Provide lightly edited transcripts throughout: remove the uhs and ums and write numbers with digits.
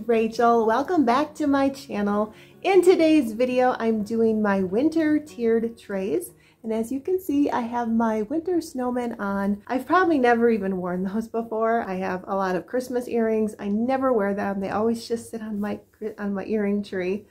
Rachel. Welcome back to my channel. In today's video, I'm doing my winter tiered trays. And as you can see, I have my winter snowman on. I've probably never even worn those before. I have a lot of Christmas earrings. I never wear them. They always just sit on my earring tree.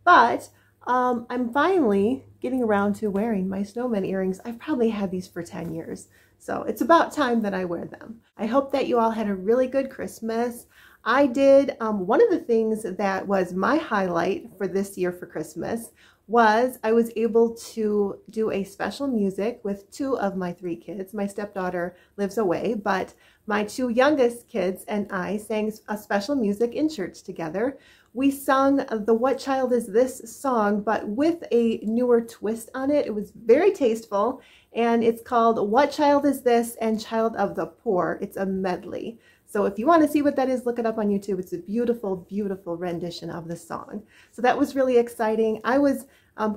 But I'm finally getting around to wearing my snowman earrings. I've probably had these for 10 years. So it's about time that I wear them. I hope that you all had a really good Christmas. I did. One of the things that was my highlight for this year for Christmas was I was able to do a special music with two of my three kids. My stepdaughter lives away, but my two youngest kids and I sang a special music in church together. We sung the What Child Is This song, but with a newer twist on it. It was very tasteful, and it's called What Child Is This and Child of the Poor. It's a medley. So if you want to see what that is, look it up on YouTube. It's a beautiful, beautiful rendition of the song. So that was really exciting. I was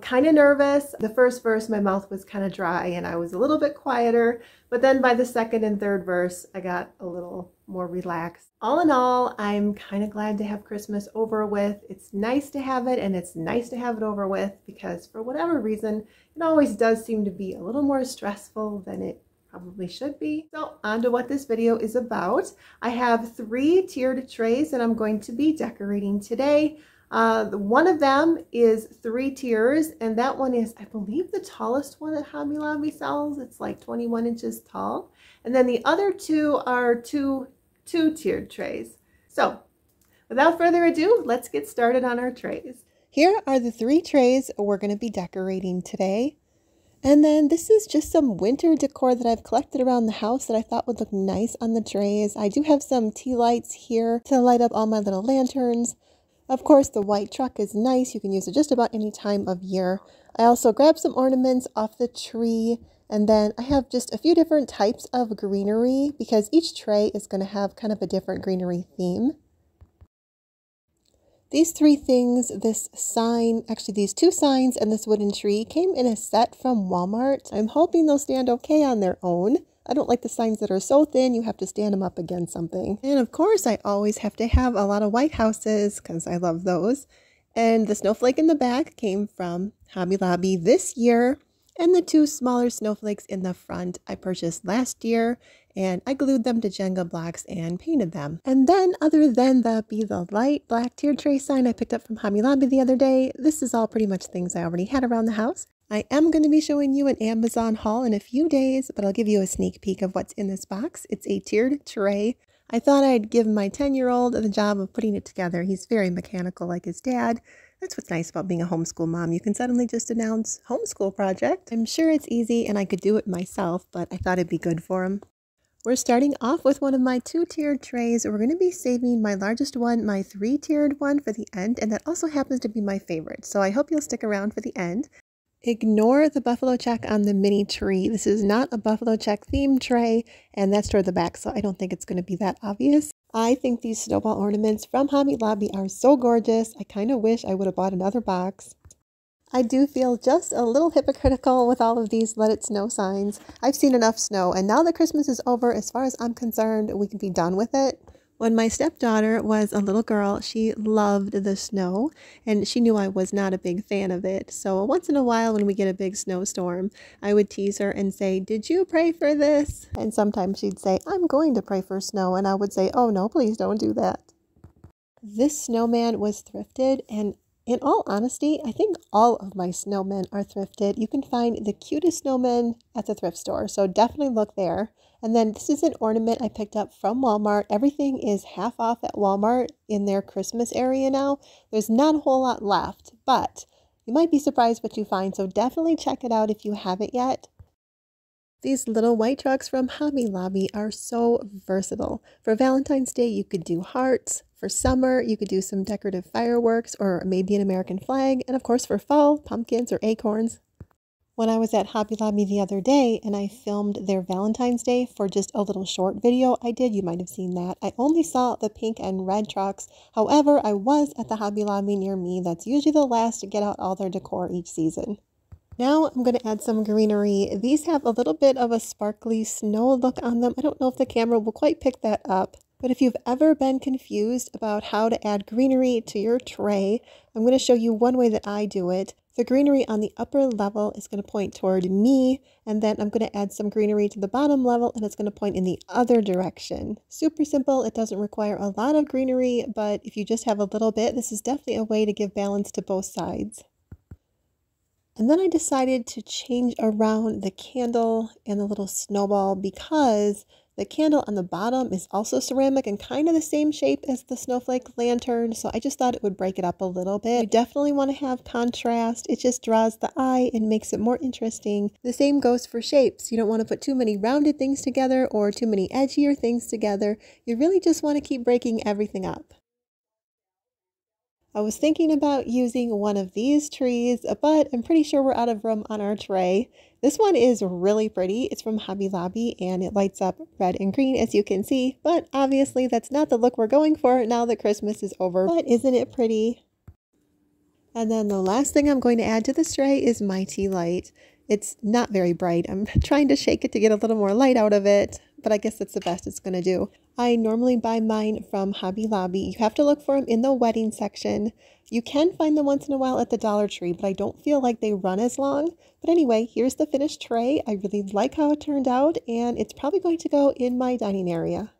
kind of nervous. The first verse, my mouth was kind of dry and I was a little bit quieter. But then by the second and third verse, I got a little more relaxed. All in all, I'm kind of glad to have Christmas over with. It's nice to have it, and it's nice to have it over with because for whatever reason, it always does seem to be a little more stressful than it probably should be. So on to what this video is about. I have 3 tiered trays that I'm going to be decorating today. One of them is 3 tiers, and that one is, I believe, the tallest one that Hobby Lobby sells. It's like 21 inches tall. And then the other 2 are two tiered trays. So without further ado, let's get started on our trays. Here are the 3 trays we're going to be decorating today. And then this is just some winter decor that I've collected around the house that I thought would look nice on the trays. I do have some tea lights here to light up all my little lanterns. Of course, the white truck is nice. You can use it just about any time of year. I also grabbed some ornaments off the tree. And then I have just a few different types of greenery because each tray is going to have kind of a different greenery theme. These 3 things, this sign, actually these 2 signs and this wooden tree came in a set from Walmart. I'm hoping they'll stand okay on their own. I don't like the signs that are so thin you have to stand them up against something. And of course, I always have to have a lot of white houses because I love those. And the snowflake in the back came from Hobby Lobby this year. And the 2 smaller snowflakes in the front I purchased last year, and I glued them to Jenga blocks and painted them. And then other than the Be the Light black tiered tray sign I picked up from Hobby Lobby the other day, this is all pretty much things I already had around the house. I am going to be showing you an Amazon haul in a few days, but I'll give you a sneak peek of what's in this box. It's a tiered tray. I thought I'd give my 10-year-old the job of putting it together. He's very mechanical like his dad. That's what's nice about being a homeschool mom. You can suddenly just announce homeschool project. I'm sure it's easy and I could do it myself, but I thought it'd be good for him. We're starting off with one of my 2 tiered trays. We're going to be saving my largest one, my 3 tiered one, for the end, and that also happens to be my favorite. So I hope you'll stick around for the end. Ignore the buffalo check on the mini tree. This is not a buffalo check themed tray, and that's toward the back, so I don't think it's going to be that obvious. I think these snowball ornaments from Hobby Lobby are so gorgeous. I kind of wish I would have bought another box. I do feel just a little hypocritical with all of these Let It Snow signs. I've seen enough snow, and now that Christmas is over, as far as I'm concerned, we can be done with it. When my stepdaughter was a little girl, she loved the snow, and she knew I was not a big fan of it. So once in a while when we get a big snowstorm, I would tease her and say, "Did you pray for this?" And sometimes she'd say, "I'm going to pray for snow." And I would say, "Oh no, please don't do that." This snowman was thrifted, and in all honesty, I think all of my snowmen are thrifted. You can find the cutest snowmen at the thrift store, so definitely look there. And then this is an ornament I picked up from Walmart. Everything is half off at Walmart in their Christmas area now. There's not a whole lot left, but you might be surprised what you find, so definitely check it out if you haven't yet. These little white trucks from Hobby Lobby are so versatile. For Valentine's Day, you could do hearts. For summer, you could do some decorative fireworks or maybe an American flag. And of course, for fall, pumpkins or acorns. When I was at Hobby Lobby the other day and I filmed their Valentine's Day for just a little short video I did, you might have seen that. I only saw the pink and red trucks. However, I was at the Hobby Lobby near me. That's usually the last to get out all their decor each season. Now I'm going to add some greenery. These have a little bit of a sparkly snow look on them. I don't know if the camera will quite pick that up. But if you've ever been confused about how to add greenery to your tray, I'm going to show you one way that I do it. The greenery on the upper level is going to point toward me, and then I'm going to add some greenery to the bottom level, and it's going to point in the other direction. Super simple. It doesn't require a lot of greenery, but if you just have a little bit, this is definitely a way to give balance to both sides. And then I decided to change around the candle and the little snowball because the candle on the bottom is also ceramic and kind of the same shape as the snowflake lantern, so I just thought it would break it up a little bit. You definitely want to have contrast. It just draws the eye and makes it more interesting. The same goes for shapes. You don't want to put too many rounded things together or too many edgier things together. You really just want to keep breaking everything up. I was thinking about using one of these trees, but I'm pretty sure we're out of room on our tray. This one is really pretty. It's from Hobby Lobby and it lights up red and green as you can see, but obviously that's not the look we're going for now that Christmas is over. But isn't it pretty? And then the last thing I'm going to add to this tray is my tea light. It's not very bright. I'm trying to shake it to get a little more light out of it, but I guess that's the best it's going to do. I normally buy mine from Hobby Lobby. You have to look for them in the wedding section. You can find them once in a while at the Dollar Tree, but I don't feel like they run as long. But anyway, here's the finished tray. I really like how it turned out, and it's probably going to go in my dining area.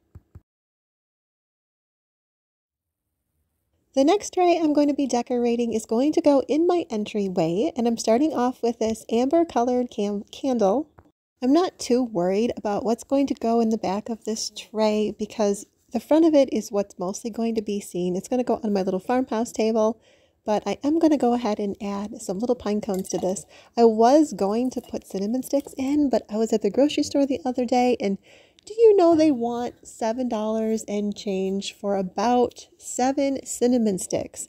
The next tray I'm going to be decorating is going to go in my entryway, and I'm starting off with this amber colored candle. I'm not too worried about what's going to go in the back of this tray because the front of it is what's mostly going to be seen. It's going to go on my little farmhouse table, but I am going to go ahead and add some little pine cones to this. I was going to put cinnamon sticks in, but I was at the grocery store the other day, and do you know they want $7 and change for about 7 cinnamon sticks?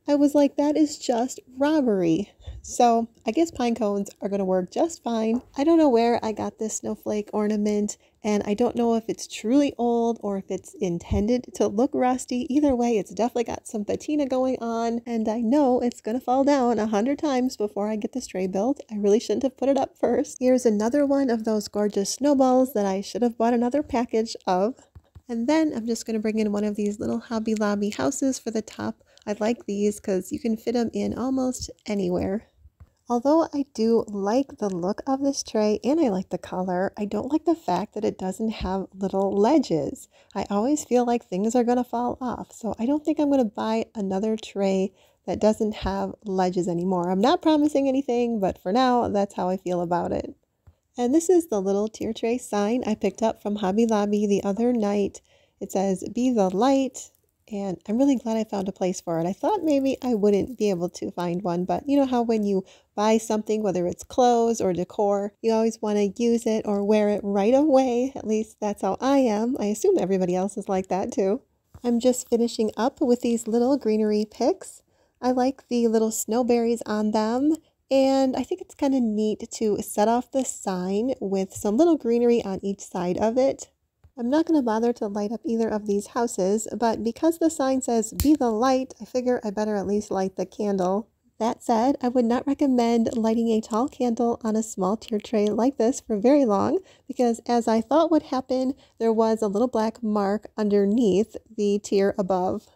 I was like, that is just robbery. So I guess pine cones are going to work just fine. I don't know where I got this snowflake ornament, and I don't know if it's truly old or if it's intended to look rusty. Either way, it's definitely got some patina going on, and I know it's going to fall down 100 times before I get this tray built. I really shouldn't have put it up first. Here's another one of those gorgeous snowballs that I should have bought another package of. And then I'm just going to bring in one of these little Hobby Lobby houses for the top. I like these because you can fit them in almost anywhere. Although I do like the look of this tray and I like the color, I don't like the fact that it doesn't have little ledges. I always feel like things are going to fall off, so I don't think I'm going to buy another tray that doesn't have ledges anymore. I'm not promising anything, but for now, that's how I feel about it. And this is the little tier tray sign I picked up from Hobby Lobby the other night. It says, "Be the light." And I'm really glad I found a place for it. I thought maybe I wouldn't be able to find one, but you know how when you buy something, whether it's clothes or decor, you always want to use it or wear it right away. At least that's how I am. I assume everybody else is like that too. I'm just finishing up with these little greenery picks. I like the little snowberries on them, and I think it's kind of neat to set off the sign with some little greenery on each side of it. I'm not going to bother to light up either of these houses, but because the sign says "Be the light," I figure I better at least light the candle. That said, I would not recommend lighting a tall candle on a small tier tray like this for very long, because as I thought would happen, there was a little black mark underneath the tier above.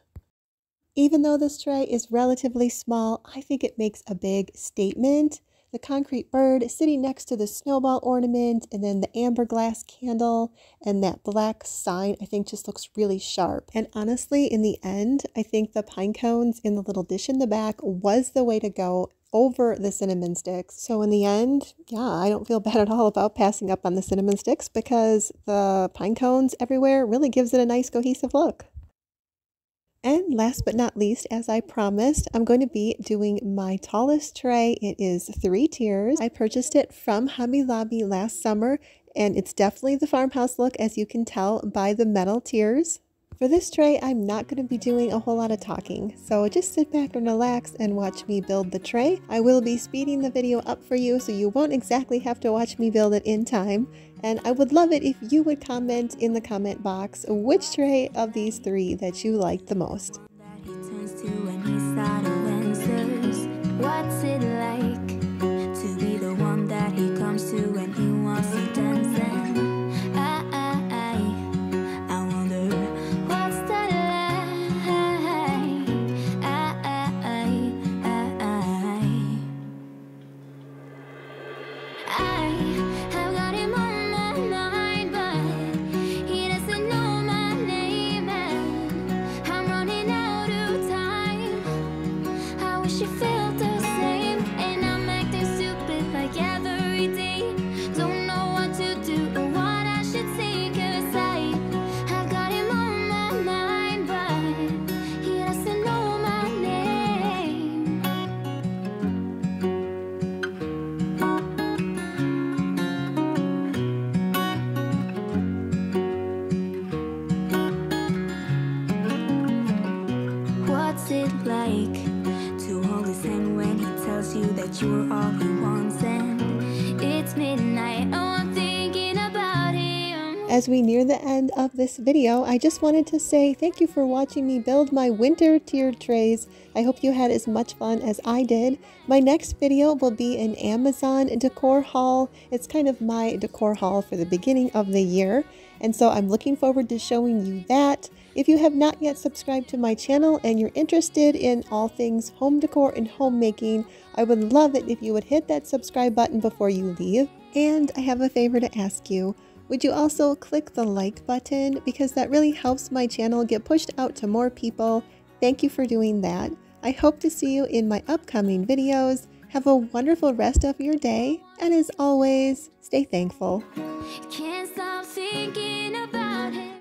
Even though this tray is relatively small, I think it makes a big statement. The concrete bird sitting next to the snowball ornament, and then the amber glass candle, and that black sign I think just looks really sharp. And honestly, in the end, I think the pine cones in the little dish in the back was the way to go over the cinnamon sticks. So in the end, yeah, I don't feel bad at all about passing up on the cinnamon sticks because the pine cones everywhere really gives it a nice cohesive look. And last but not least, as I promised, I'm going to be doing my tallest tray. It is 3 tiers. I purchased it from Hobby Lobby last summer, and it's definitely the farmhouse look, as you can tell by the metal tiers. For this tray, I'm not going to be doing a whole lot of talking, so just sit back and relax and watch me build the tray. I will be speeding the video up for you, so you won't exactly have to watch me build it in time. And I would love it if you would comment in the comment box which tray of these 3 that you like the most. What's it like to be the one that he comes to when he wants to dance? I wonder what's it like to hold his hand when he tells you that you're all he wants, and it's midnight. Oh, I'm thinking about him. As we near the end of this video, I just wanted to say thank you for watching me build my winter tiered trays. I hope you had as much fun as I did. My next video will be an Amazon decor haul. It's kind of my decor haul for the beginning of the year, and so I'm looking forward to showing you that. If you have not yet subscribed to my channel and you're interested in all things home decor and homemaking, I would love it if you would hit that subscribe button before you leave. And I have a favor to ask you. Would you also click the like button, because that really helps my channel get pushed out to more people. Thank you for doing that. I hope to see you in my upcoming videos. Have a wonderful rest of your day, and as always, stay thankful. Can't stop thinking about him.